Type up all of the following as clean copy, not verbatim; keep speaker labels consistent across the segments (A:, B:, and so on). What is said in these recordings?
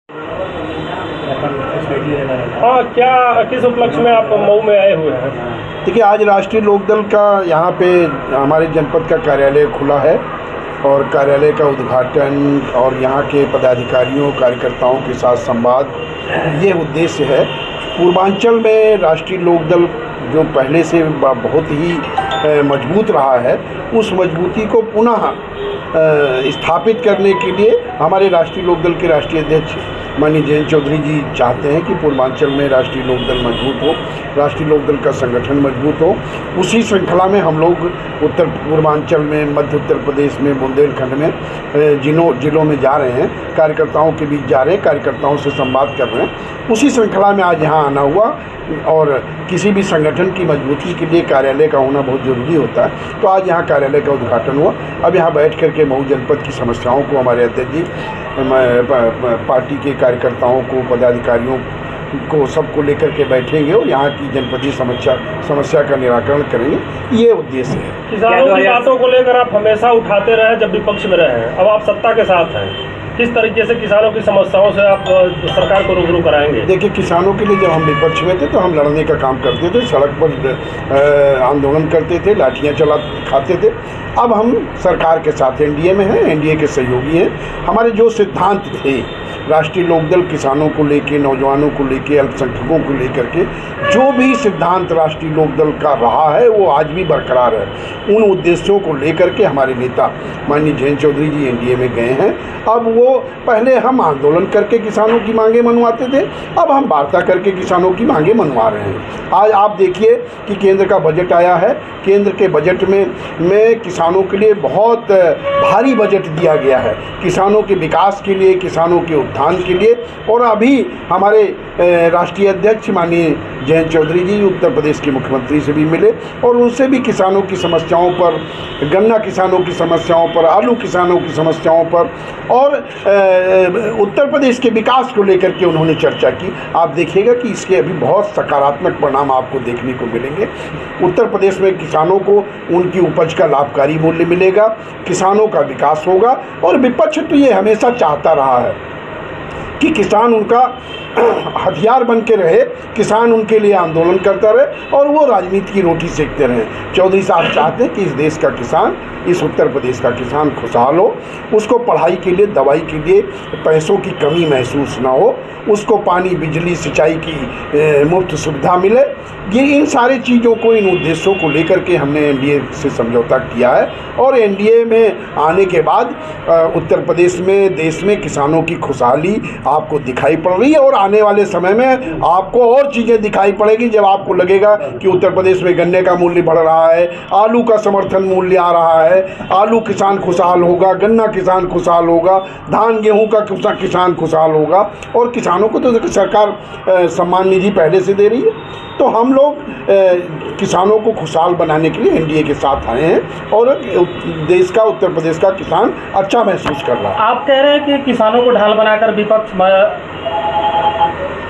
A: हाँ, क्या किस उपलक्ष्य में आप मऊ में आए हुए हैं?
B: देखिए, आज राष्ट्रीय लोकदल का यहाँ पे हमारे जनपद का कार्यालय खुला है और कार्यालय का उद्घाटन और यहाँ के पदाधिकारियों कार्यकर्ताओं के साथ संवाद, ये उद्देश्य है। पूर्वांचल में राष्ट्रीय लोकदल जो पहले से बहुत ही मजबूत रहा है, उस मजबूती को पुनः स्थापित करने के लिए हमारे राष्ट्रीय लोकदल के राष्ट्रीय अध्यक्ष माननीय जयंत चौधरी जी चाहते हैं कि पूर्वांचल में राष्ट्रीय लोकदल मजबूत हो, राष्ट्रीय लोकदल का संगठन मजबूत हो। उसी श्रृंखला में हम लोग उत्तर पूर्वांचल में, मध्य उत्तर प्रदेश में, बुंदेलखंड में जिलों में जा रहे हैं, कार्यकर्ताओं के बीच जा रहे हैं, कार्यकर्ताओं से संवाद कर रहे हैं। उसी श्रृंखला में आज यहाँ आना हुआ और किसी भी संगठन की मजबूती के लिए कार्यालय का होना बहुत ज़रूरी होता है। तो आज यहाँ कार्यालय का उद्घाटन हुआ। अब यहाँ बैठ कर के मऊ जनपद की समस्याओं को हमारे अध्यक्ष जी पार्टी के कार्यकर्ताओं को, पदाधिकारियों को, सबको लेकर के बैठेंगे और यहाँ की जनपदीय समस्या का निराकरण करेंगे। ये उद्देश्य है।
A: किसानों की बातों को लेकर आप हमेशा उठाते रहे जब विपक्ष में रहे हैं, अब आप सत्ता के साथ हैं, किस तरीके से किसानों की समस्याओं से आप सरकार को रूबरू कराएंगे?
B: देखिए, किसानों के लिए जब हम विपक्ष में थे तो हम लड़ने का काम करते थे, सड़क पर आंदोलन करते थे, लाठियाँ खाते थे। अब हम सरकार के साथ एनडीए में हैं, एनडीए के सहयोगी हैं। हमारे जो सिद्धांत थे राष्ट्रीय लोकदल किसानों को लेके, नौजवानों को लेके, अल्पसंख्यकों को लेकर के जो भी सिद्धांत राष्ट्रीय लोकदल का रहा है वो आज भी बरकरार है। उन उद्देश्यों को लेकर के हमारे नेता माननीय जयंत चौधरी जी एनडीए में गए हैं। अब वो पहले हम आंदोलन करके किसानों की मांगें मनवाते थे, अब हम वार्ता करके किसानों की मांगें मनवा रहे हैं। आज आप देखिए कि केंद्र का बजट आया है। केंद्र के बजट में किसानों के लिए बहुत भारी बजट दिया गया है, किसानों के विकास के लिए, किसानों के उत्थान के लिए। और अभी हमारे राष्ट्रीय अध्यक्ष माननीय जयंत चौधरी जी उत्तर प्रदेश के मुख्यमंत्री से भी मिले और उनसे भी किसानों की समस्याओं पर, गन्ना किसानों की समस्याओं पर, आलू किसानों की समस्याओं पर और उत्तर प्रदेश के विकास को लेकर के उन्होंने चर्चा की। आप देखिएगा कि इसके अभी बहुत सकारात्मक परिणाम आपको देखने को मिलेंगे। उत्तर प्रदेश में किसानों को उनकी उपज का लाभकारी मूल्य मिलेगा, किसानों का विकास होगा। और विपक्ष तो ये हमेशा चाहता रहा है कि किसान उनका हथियार बन के रहे, किसान उनके लिए आंदोलन करता रहे और वो राजनीति की रोटी सेकते रहे। चौधरी साहब चाहते हैं कि इस देश का किसान, इस उत्तर प्रदेश का किसान खुशहाल हो, उसको पढ़ाई के लिए, दवाई के लिए पैसों की कमी महसूस ना हो, उसको पानी, बिजली, सिंचाई की मुफ्त सुविधा मिले। ये इन सारी चीज़ों को, इन उद्देश्यों को लेकर के हमने एनडीए से समझौता किया है और एनडीए में आने के बाद उत्तर प्रदेश में, देश में किसानों की खुशहाली आपको दिखाई पड़ रही है और आने वाले समय में आपको और चीज़ें दिखाई पड़ेगी जब आपको लगेगा कि उत्तर प्रदेश में गन्ने का मूल्य बढ़ रहा है, आलू का समर्थन मूल्य आ रहा है, आलू किसान खुशहाल होगा, गन्ना किसान खुशहाल होगा, धान गेहूं का किसान खुशहाल होगा। और किसानों को तो सरकार सम्मान निधि पहले से दे रही है। तो हम लोग किसानों को खुशहाल बनाने के लिए एनडीए के साथ आए हैं और देश का, उत्तर प्रदेश का किसान अच्छा महसूस कर रहा है।
A: आप कह रहे हैं कि किसानों को ढाल बनाकर विपक्ष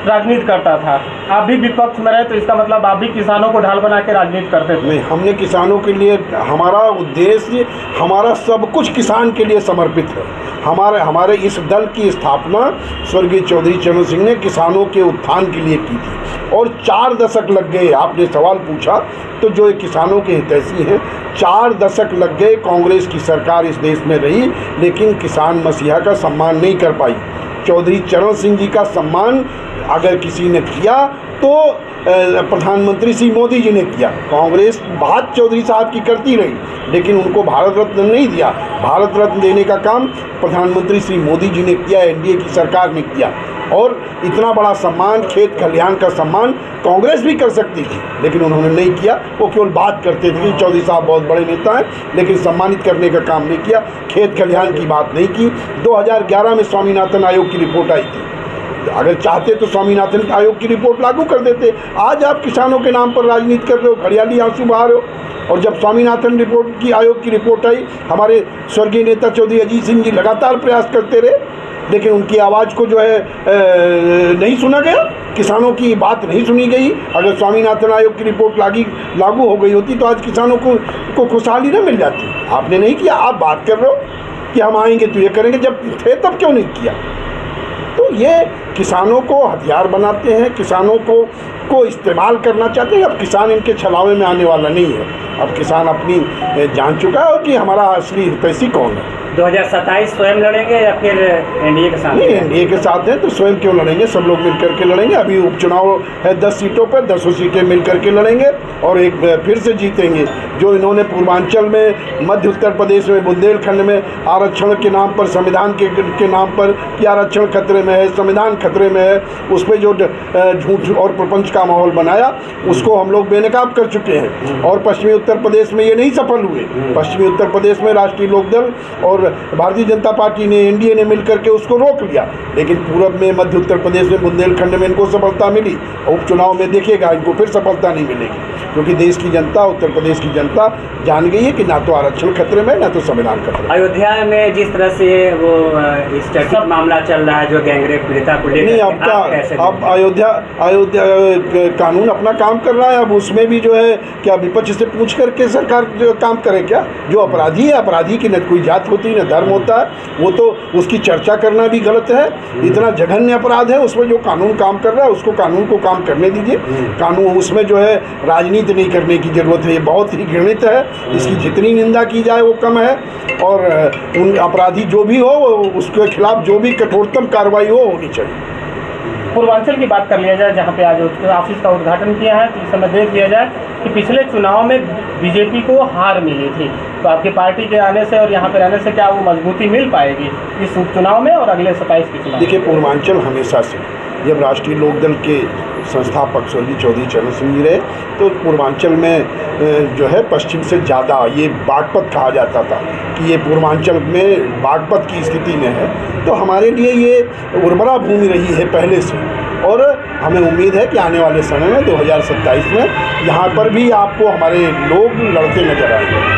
A: राजनीति करता था, आप भी विपक्ष में रहे तो इसका मतलब आप भी किसानों को ढाल बना के राजनीति करते थे?
B: नहीं, हमने किसानों के लिए, हमारा उद्देश्य, हमारा सब कुछ किसान के लिए समर्पित है। हमारे इस दल की स्थापना स्वर्गीय चौधरी चरण सिंह ने किसानों के उत्थान के लिए की थी और 4 दशक लग गए। आपने सवाल पूछा तो जो किसानों के हितैषी हैं, 4 दशक लग गए। कांग्रेस की सरकार इस देश में रही लेकिन किसान मसीहा का सम्मान नहीं कर पाई। चौधरी चरण सिंह जी का सम्मान अगर किसी ने किया तो प्रधानमंत्री श्री मोदी जी ने किया। कांग्रेस बात चौधरी साहब की करती रही लेकिन उनको भारत रत्न नहीं दिया। भारत रत्न देने का काम प्रधानमंत्री श्री मोदी जी ने किया, एनडीए की सरकार ने किया। और इतना बड़ा सम्मान, खेत खलिहान का सम्मान कांग्रेस भी कर सकती थी लेकिन उन्होंने नहीं किया। वो केवल बात करते थे कि चौधरी साहब बहुत बड़े नेता हैं, लेकिन सम्मानित करने का काम नहीं किया, खेत खलिहान की बात नहीं की। 2011 में स्वामीनाथन आयोग की रिपोर्ट आई थी, अगर चाहते तो स्वामीनाथन आयोग की रिपोर्ट लागू कर देते। आज आप किसानों के नाम पर राजनीति कर रहे हो, खड़ियाली आंसू बहा रहे हो। और जब स्वामीनाथन आयोग की रिपोर्ट आई, हमारे स्वर्गीय नेता चौधरी अजीत सिंह जी लगातार प्रयास करते रहे लेकिन उनकी आवाज़ को जो है नहीं सुना गया, किसानों की बात नहीं सुनी गई। अगर स्वामीनाथन आयोग की रिपोर्ट लागू हो गई होती तो आज किसानों को खुशहाली न मिल जाती। आपने नहीं किया। आप बात कर रहे हो कि हम आएंगे तो ये करेंगे, जब थे तब क्यों नहीं किया? तो तो ये किसानों को हथियार बनाते हैं, किसानों को इस्तेमाल करना चाहते हैं। अब किसान इनके छलावे में आने वाला नहीं है। अब किसान अपनी जान चुका है कि हमारा असली हितैषी कौन है।
C: 2027 स्वयं लड़ेंगे या फिर एनडीए के साथ?
B: नहीं, एनडीए के साथ हैं तो स्वयं क्यों लड़ेंगे, सब लोग मिल करके लड़ेंगे। अभी उपचुनाव है 10 सीटों पर, 10 सीटें मिल करके लड़ेंगे और एक फिर से जीतेंगे। जो इन्होंने पूर्वांचल में, मध्य उत्तर प्रदेश में, बुंदेलखंड में आरक्षण के नाम पर, संविधान के नाम पर कि आरक्षण खतरे में है, संविधान खतरे में है, उस पर जो झूठ और प्रपंच का माहौल बनाया उसको हम लोग बेनकाब कर चुके हैं। और पश्चिमी उत्तर प्रदेश में ये नहीं सफल हुए। पश्चिमी उत्तर प्रदेश में राष्ट्रीय लोकदल और भारतीय जनता पार्टी ने, एनडीए ने मिलकर के उसको रोक लिया, लेकिन पूरब में, मध्य उत्तर प्रदेश में, बुंदेलखंड में इनको सफलता मिली। उपचुनाव में देखिएगा इनको फिर सफलता नहीं मिलेगी, क्योंकि देश की जनता, उत्तर प्रदेश की जनता जान गई है कि ना तो आरक्षण खतरे में, ना तो संविधान खतरे में।
C: अयोध्या में जिस तरह से वो इस चर्चित मामला चल रहा है, जो गैंगरेप पीड़िता को लेकर,
B: नहीं, अब अयोध्या कानून अपना काम कर रहा है। अब उसमें भी जो है क्या विपक्ष से पूछ करके सरकार जो काम करे क्या? जो अपराधी है, अपराधी की न कोई जात होती न धर्म होता है, वो तो उसकी चर्चा करना भी गलत है। इतना जघन्य अपराध है, उसमें जो कानून काम कर रहा है उसको कानून को काम करने दीजिए। कानून, उसमें जो है राजनीति नहीं करने की जरूरत है। ये बहुत ही घृणित है, इसकी जितनी निंदा की जाए वो कम है। और उन अपराधी जो भी हो उसके खिलाफ जो भी कठोरतम कार्रवाई हो होनी चाहिए।
D: पूर्वांचल की बात कर लिया जाए, जहाँ पे आज ऑफिस का उद्घाटन किया है, तो इस समय देख लिया जाए कि पिछले चुनाव में बीजेपी को हार मिली थी, तो आपकी पार्टी के आने से और यहाँ पे रहने से क्या वो मजबूती मिल पाएगी इस उपचुनाव में और अगले 27 के चुनाव?
B: देखिए, पूर्वांचल हमेशा से, जब राष्ट्रीय लोकदल के संस्थापक स्वर्गीय चौधरी चरण सिंह जी रहे, तो पूर्वांचल में जो है पश्चिम से ज़्यादा ये बागपत कहा जाता था कि ये पूर्वांचल में बागपत की स्थिति में है। तो हमारे लिए ये उर्वरा भूमि रही है पहले से, और हमें उम्मीद है कि आने वाले समय में 2027 में यहाँ पर भी आपको हमारे लोग लड़ते नजर आएंगे।